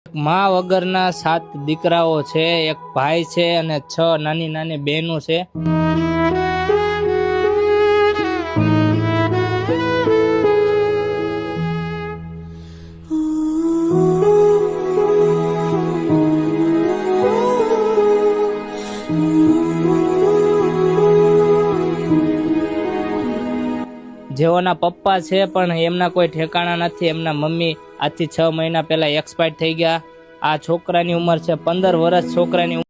માં વગરના 7 દીકરાઓ છે, એક ભાઈ છે અને 6 નાની નાની બહેનો છે। જેઓના પપ્પા છે પણ એમના કોઈ ઠેકાણા નથી। એમના મમ્મી આજથી 6 મહિના પહેલા એક્સપાયર થઈ ગયા। આ છોકરાની ઉંમર છે 15 વર્ષ। છોકરાની